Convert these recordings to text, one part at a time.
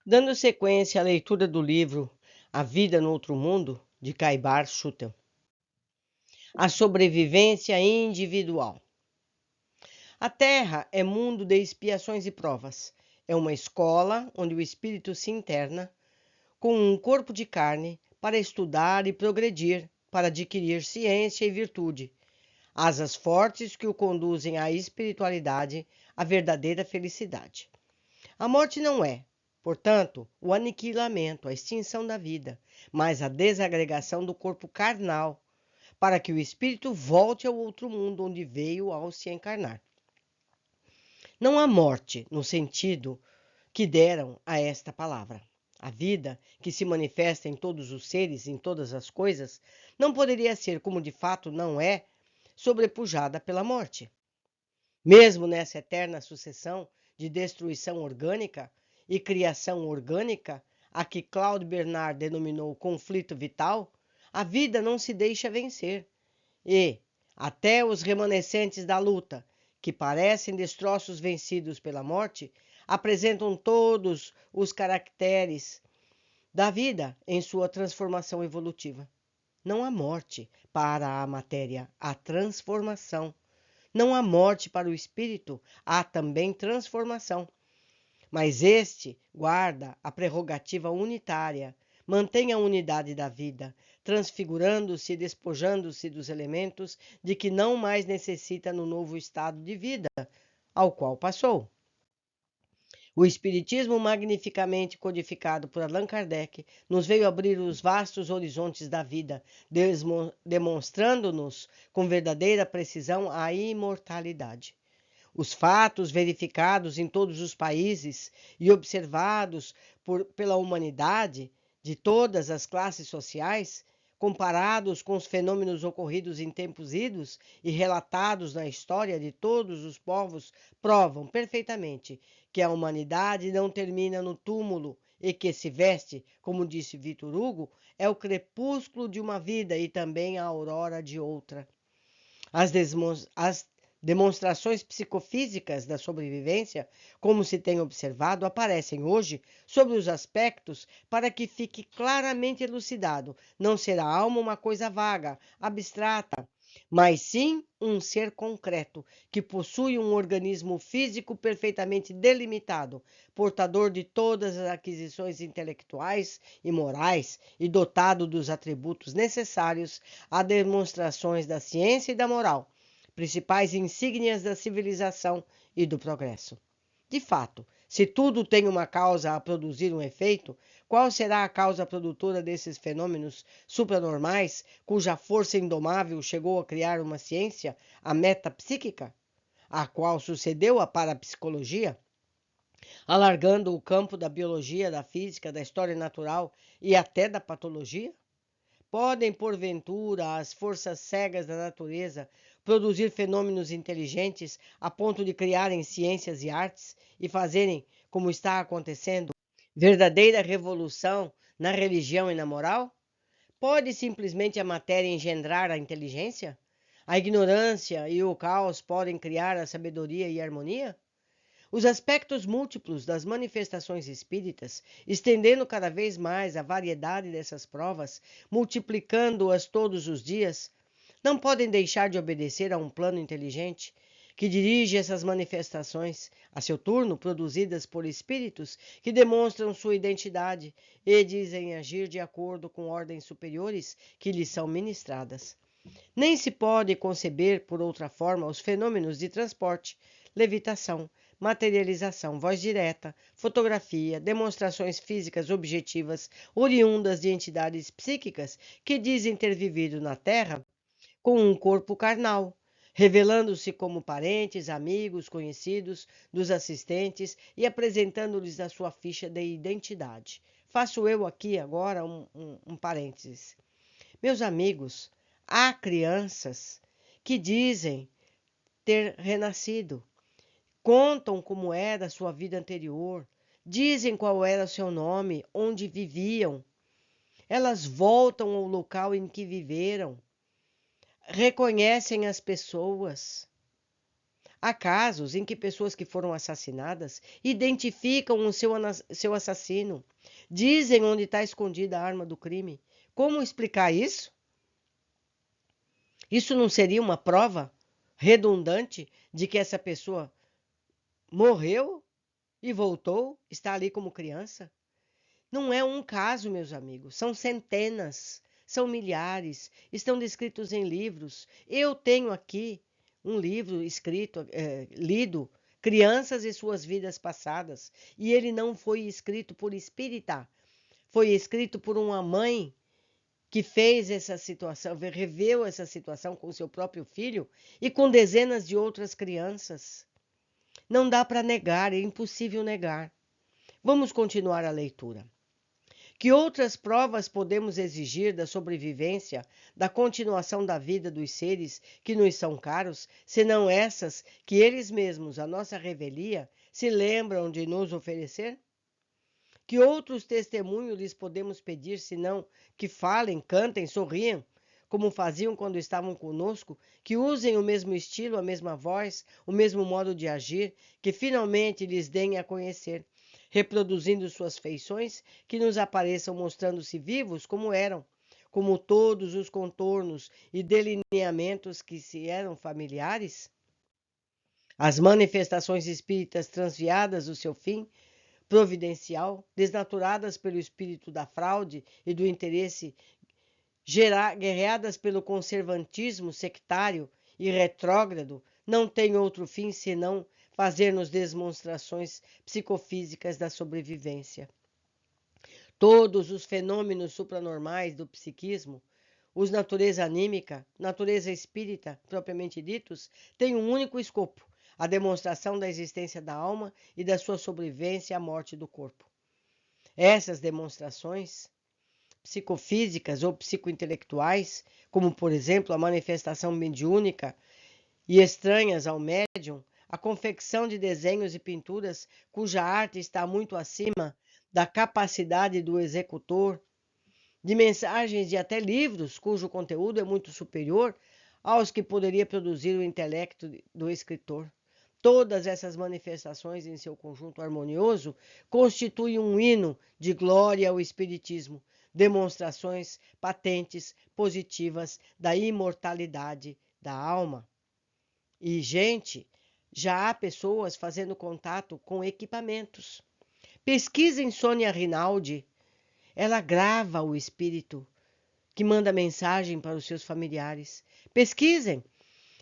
Dando sequência à leitura do livro A Vida no Outro Mundo, de Caibar Schutel. A sobrevivência individual. A Terra é mundo de expiações e provas. É uma escola onde o espírito se interna com um corpo de carne para estudar e progredir, para adquirir ciência e virtude, asas fortes que o conduzem à espiritualidade, à verdadeira felicidade. A morte não é, portanto, o aniquilamento, a extinção da vida, mas a desagregação do corpo carnal, para que o espírito volte ao outro mundo onde veio ao se encarnar. Não há morte no sentido que deram a esta palavra. A vida, que se manifesta em todos os seres, em todas as coisas, não poderia ser, como de fato não é, sobrepujada pela morte. Mesmo nessa eterna sucessão de destruição orgânica e criação orgânica, a que Claude Bernard denominou conflito vital, a vida não se deixa vencer. E, até os remanescentes da luta, que parecem destroços vencidos pela morte, apresentam todos os caracteres da vida em sua transformação evolutiva. Não há morte para a matéria, há transformação. Não há morte para o espírito, há também transformação. Mas este guarda a prerrogativa unitária, mantém a unidade da vida, transfigurando-se e despojando-se dos elementos de que não mais necessita no novo estado de vida ao qual passou. O Espiritismo, magnificamente codificado por Allan Kardec, nos veio abrir os vastos horizontes da vida, demonstrando-nos com verdadeira precisão a imortalidade. Os fatos verificados em todos os países e observados pela humanidade de todas as classes sociais, comparados com os fenômenos ocorridos em tempos idos e relatados na história de todos os povos, provam perfeitamente que a humanidade não termina no túmulo e que se veste, como disse Victor Hugo, é o crepúsculo de uma vida e também a aurora de outra. As demonstrações psicofísicas da sobrevivência, como se tem observado, aparecem hoje sobre os aspectos para que fique claramente elucidado. Não ser a alma uma coisa vaga, abstrata, mas sim um ser concreto, que possui um organismo físico perfeitamente delimitado, portador de todas as aquisições intelectuais e morais e dotado dos atributos necessários a demonstrações da ciência e da moral, principais insígnias da civilização e do progresso. De fato, se tudo tem uma causa a produzir um efeito, qual será a causa produtora desses fenômenos supranormais, cuja força indomável chegou a criar uma ciência, a metapsíquica, a qual sucedeu a parapsicologia, alargando o campo da biologia, da física, da história natural e até da patologia? Podem, porventura, as forças cegas da natureza produzir fenômenos inteligentes a ponto de criarem ciências e artes e fazerem, como está acontecendo, verdadeira revolução na religião e na moral? Pode simplesmente a matéria engendrar a inteligência? A ignorância e o caos podem criar a sabedoria e a harmonia? Os aspectos múltiplos das manifestações espíritas, estendendo cada vez mais a variedade dessas provas, multiplicando-as todos os dias, não podem deixar de obedecer a um plano inteligente que dirige essas manifestações, a seu turno produzidas por espíritos que demonstram sua identidade e dizem agir de acordo com ordens superiores que lhes são ministradas. Nem se pode conceber por outra forma os fenômenos de transporte, levitação, materialização, voz direta, fotografia, demonstrações físicas objetivas oriundas de entidades psíquicas que dizem ter vivido na Terra com um corpo carnal, revelando-se como parentes, amigos, conhecidos dos assistentes e apresentando-lhes a sua ficha de identidade. Faço eu aqui agora um parênteses. Meus amigos, há crianças que dizem ter renascido, contam como era a sua vida anterior, dizem qual era o seu nome, onde viviam. Elas voltam ao local em que viveram, reconhecem as pessoas, Há casos em que pessoas que foram assassinadas identificam o seu assassino, dizem onde está escondida a arma do crime. Como explicar isso? Isso não seria uma prova redundante de que essa pessoa morreu e voltou, está ali como criança? Não é um caso, meus amigos, são centenas, são milhares, estão descritos em livros. Eu tenho aqui um livro escrito, lido, Crianças e Suas Vidas Passadas, e ele não foi escrito por espírita, foi escrito por uma mãe que fez essa situação, reveu essa situação com seu próprio filho e com dezenas de outras crianças. Não dá para negar, é impossível negar. Vamos continuar a leitura. Que outras provas podemos exigir da sobrevivência, da continuação da vida dos seres que nos são caros, senão essas que eles mesmos, a nossa revelia, se lembram de nos oferecer? Que outros testemunhos lhes podemos pedir, senão que falem, cantem, sorriam, como faziam quando estavam conosco, que usem o mesmo estilo, a mesma voz, o mesmo modo de agir, que finalmente lhes deem a conhecer, reproduzindo suas feições, que nos apareçam mostrando-se vivos como eram, como todos os contornos e delineamentos que se eram familiares? As manifestações espíritas transviadas do seu fim providencial, desnaturadas pelo espírito da fraude e do interesse, guerreadas pelo conservantismo sectário e retrógrado, não têm outro fim senão fazer-nos demonstrações psicofísicas da sobrevivência. Todos os fenômenos supranormais do psiquismo, os natureza anímica, natureza espírita, propriamente ditos, têm um único escopo: a demonstração da existência da alma e da sua sobrevivência à morte do corpo. Essas demonstrações psicofísicas ou psicointelectuais, como por exemplo a manifestação mediúnica e estranhas ao médium, a confecção de desenhos e pinturas cuja arte está muito acima da capacidade do executor, de mensagens e até livros cujo conteúdo é muito superior aos que poderia produzir o intelecto do escritor. Todas essas manifestações, em seu conjunto harmonioso, constituem um hino de glória ao Espiritismo, demonstrações patentes, positivas da imortalidade da alma. E, gente, já há pessoas fazendo contato com equipamentos. Pesquisem Sônia Rinaldi. Ela grava o espírito que manda mensagem para os seus familiares. Pesquisem.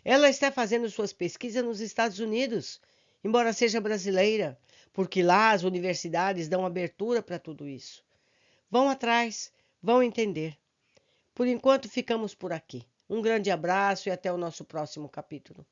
Ela está fazendo suas pesquisas nos Estados Unidos, embora seja brasileira, porque lá as universidades dão abertura para tudo isso. Vão atrás, vão entender. Por enquanto, ficamos por aqui. Um grande abraço e até o nosso próximo capítulo.